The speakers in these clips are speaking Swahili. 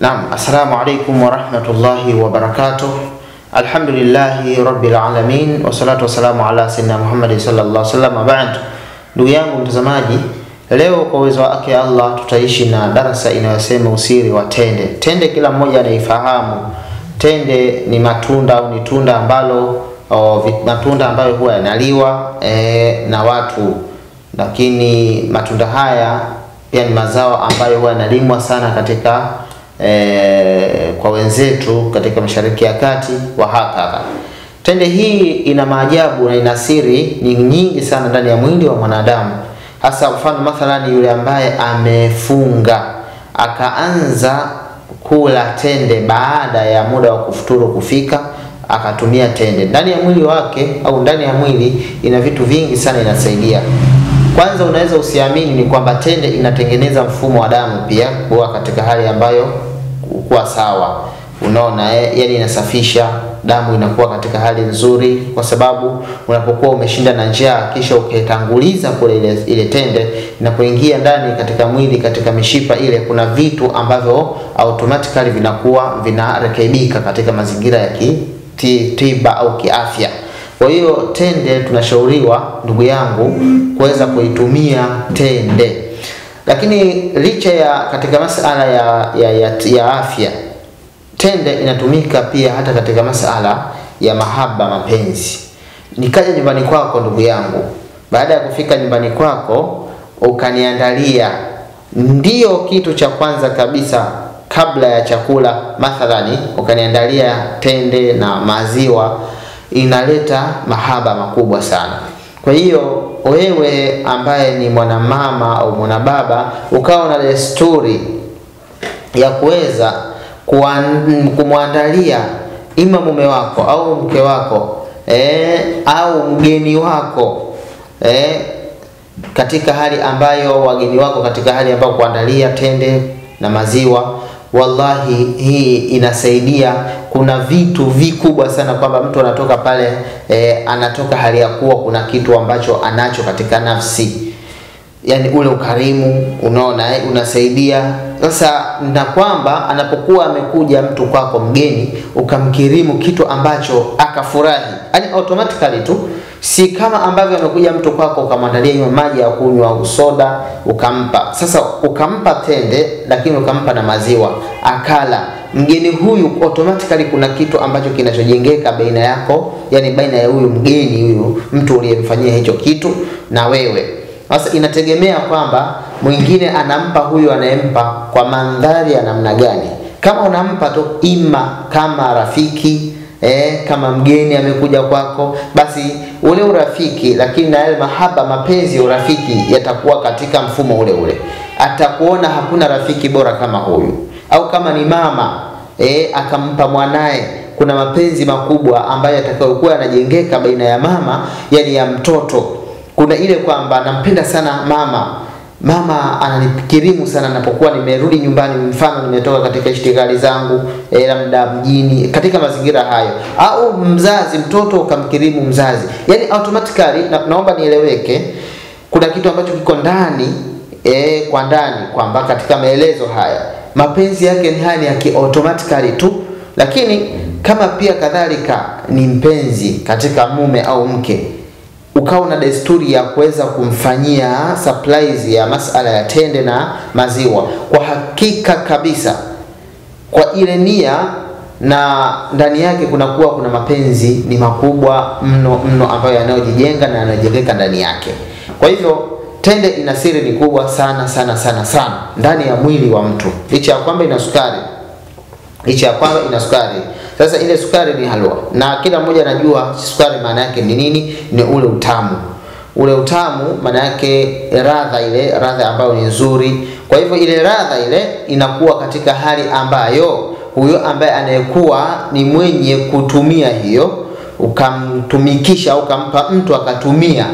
Naam, assalamu alaikum warahmatullahi wabarakatuh. Alhamdulillahi rabbil alamin, wassalatu wassalamu ala sayyidina Muhammad sallallahu alaihi wasallam. Ba'd, ndugu yangu mtazamaji, leo kwa uwezo wake Allah tutaishi na darasa inayosema usiri wa tende. Tende kila mmoja anaifahamu. Tende ni matunda au ni tunda ambalo matunda ambayo huwa yanaliwa na watu, lakini matunda haya pia ni mazao ambayo huwa yanalimwa sana katika kwa wenzetu katika Mashariki ya Kati wa hakadha. Tende hii ina maajabu na ina siri nyingi sana ndani ya mwili wa mwanadamu. Hasa mfano mathalani yule ambaye amefunga akaanza kula tende baada ya muda wa kufuturu kufika, akatumia tende ndani ya mwili wake au ndani ya mwili, ina vitu vingi sana inasaidia. Kwanza unaweza usiamini ni kwamba tende inatengeneza mfumo wa damu pia kuwa katika hali ambayo kuwa sawa. Unaona yani inasafisha damu, inakuwa katika hali nzuri, kwa sababu unapokuwa umeshinda na njaa kisha ukitanguliza kule ile tende inapoingia ndani katika mwili, katika mishipa ile, kuna vitu ambavyo automatically vinakuwa vinarekebika katika mazingira ya tiba au kiafya. Kwa hiyo tende tunashauriwa ndugu yangu kuweza kuitumia tende. Lakini licha ya katika masala ya afya, tende inatumika pia hata katika masala ya mahaba, mapenzi. Nikaja nyumbani kwako ndugu yangu, baada ya kufika nyumbani kwako ukaniandalia, ndio kitu cha kwanza kabisa kabla ya chakula mathalani ukaniandalia tende na maziwa, inaleta mahaba makubwa sana. Kwa hiyo wewe ambaye ni mwanamama au mwanababa, ukawa na desturi ya kuweza kumwandalia ima mume wako au mke wako au mgeni wako katika hali ambayo wageni wako katika hali ambayo kuandalia tende na maziwa, wallahi hii inasaidia. Kuna vitu vikubwa sana kwamba mtu anatoka pale anatoka hali ya kuwa kuna kitu ambacho anacho katika nafsi, yani ule ukarimu, unaona unasaidia. Sasa na kwamba anapokuwa amekuja mtu kwako mgeni, ukamkirimu kitu ambacho akafurahi, yani automatically tu, si kama ambavyo amekuja mtu kwako ukamwandalia hiyo maji ya kunywa au soda ukampa. Sasa ukampa tende lakini ukampa na maziwa akala, mgeni huyu automatically kuna kitu ambacho kinachojengeka baina yako, yani baina ya huyu mgeni, huyu mtu uliyemfanyia hicho kitu na wewe. Sasa inategemea kwamba mwingine anampa huyu anayempa kwa mandhari ya namna gani. Kama unampa tu ima kama rafiki, kama mgeni amekuja kwako, basi ule urafiki, lakini na yale mahaba, mapenzi ya urafiki yatakuwa katika mfumo ule ule. Atakuona hakuna rafiki bora kama huyu. Au kama ni mama akampa mwanae, kuna mapenzi makubwa ambayo yatakayokuwa yanajengeka baina ya mama, yani ya mtoto. Kuna ile kwamba nampenda sana mama ananikirimu sana napokuwa nimerudi nyumbani, mfano nimetoka katika ishtigali zangu labda mjini, katika mazingira hayo. Au mzazi, mtoto ukamkirimu mzazi, yani automatically naomba nieleweke, kuna kitu ambacho kiko ndani kwa ndani, kwamba katika maelezo haya mapenzi yake ni hali ya automatically tu. Lakini kama pia kadhalika ni mpenzi katika mume au mke, ukawa na desturi ya kuweza kumfanyia surprise ya masala ya tende na maziwa, kwa hakika kabisa kwa ile nia na ndani yake kunakuwa kuna mapenzi ni makubwa mno ambayo yanayojijenga na yanayojengeka ndani yake. Kwa hivyo tende ina siri ni kubwa sana sana sana sana ndani ya mwili wa mtu, licha ya kwamba ina sukari. Sasa ile sukari ni halwa, na kila mmoja anajua sukari maana yake ni nini. Ni ule utamu. Ule utamu maana yake radha ambayo ni nzuri. Kwa hivyo ile radha ile inakuwa katika hali ambayo huyo ambaye anayekuwa ni mwenye kutumia hiyo, ukamtumikisha au ukampa mtu akatumia,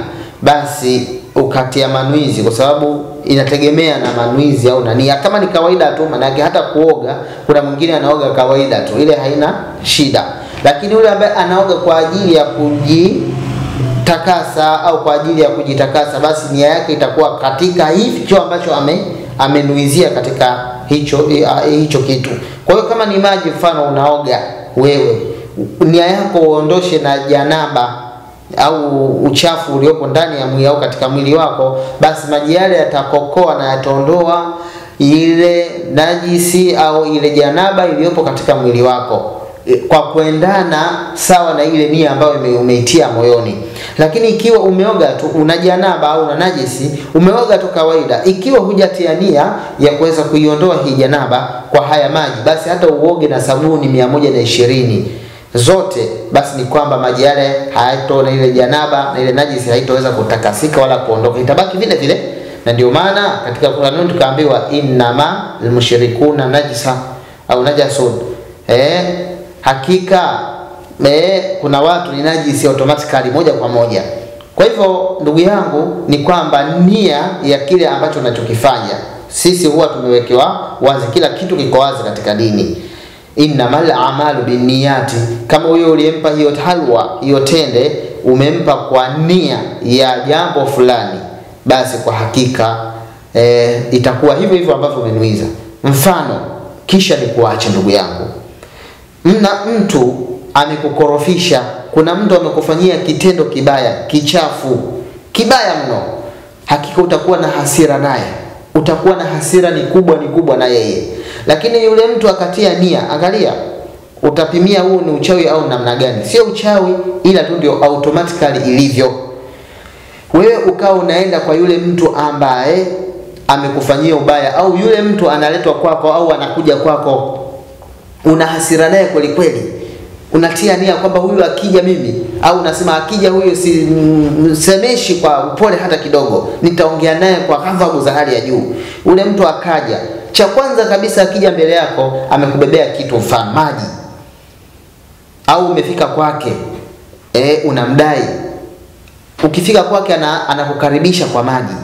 basi ukatia manuizi, kwa sababu inategemea na manuizi au nani. Kama ni kawaida tu, maana yake hata kuoga, kuna mwingine anaoga kawaida tu, ile haina shida. Lakini yule ambaye anaoga kwa ajili ya kujitakasa au kwa ajili ya kujitakasa, basi nia yake itakuwa katika hicho ambacho amenuizia katika hicho kitu. Kwa hiyo kama ni maji, mfano unaoga wewe, nia yako uondoshe na janaba au uchafu uliopo ndani ya mwili au katika mwili wako, basi maji yale yatakokoa na yataondoa ile najisi au ile janaba iliyopo katika mwili wako, kwa kuendana sawa na ile nia ambayo umeitia moyoni. Lakini ikiwa umeoga tu una janaba au una najisi, umeoga tu kawaida, ikiwa hujatia nia ya kuweza kuiondoa hii janaba kwa haya maji, basi hata uoge na sabuni 120 zote, basi ni kwamba maji yale hayatona ile janaba na ile najisi haitoweza kutakasika wala kuondoka, itabaki vile vile. Na ndio maana katika Qur'an tukaambiwa innama almushrikuna najisa au najasun, hakika kuna watu ni najisi automatically, moja kwa moja. Kwa hivyo ndugu yangu, ni kwamba nia ya kile ambacho unachokifanya, sisi huwa tumewekewa wazi, kila kitu kiko wazi katika dini. Innamal a'malu binniyati, kama huyo uliyempa hiyo halwa, hiyo tende, umempa kwa nia ya jambo fulani, basi kwa hakika itakuwa hivyo hivyo ambavyo umenuiza. Mfano, kisha ni kuacha ndugu yangu, mtu amekukorofisha, kuna mtu amekufanyia kitendo kibaya, kichafu, kibaya mno, hakika utakuwa na hasira naye, utakuwa na hasira ni kubwa na yeye. Lakini yule mtu akatia nia, angalia, utapimia huu ni uchawi au namna gani? Sio uchawi, ila tu ndio automatically ilivyo. Wewe ukao unaenda kwa yule mtu ambaye amekufanyia ubaya, au yule mtu analetwa kwako au anakuja kwako, una hasira naye kweli kweli, unatia nia kwamba huyu akija mimi, au unasema akija huyu si msemeshi kwa upole hata kidogo, nitaongea naye kwa ghadhabu za hali ya juu. Ule mtu akaja, cha kwanza kabisa akija mbele yako amekubebea kitu, mfano maji, au umefika kwake unamdai, ukifika kwake anakukaribisha kwa maji.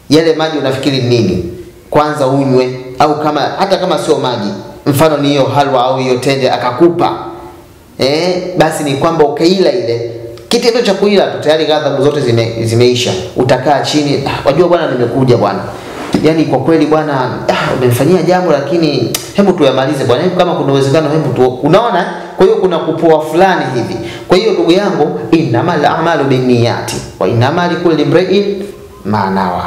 Yale maji unafikiri nini? Kwanza unywe, au hata kama sio maji, mfano ni hiyo halwa au hiyo tende akakupa, basi ni kwamba ukaila ile kitendo cha kuila tu, tayari ghadhabu zote zimeisha. Utakaa chini, wajua bwana, nimekuja bwana, yani kwa kweli bwana, umemfanyia jambo, lakini hebu tuyamalize bwana, kama kuna uwezekano hebu tu, unaona. Kwa hiyo kuna kupoa fulani hivi. Kwa hiyo ndugu yangu, innamal a'malu binniyati wa innamal likulli imrin ma nawa.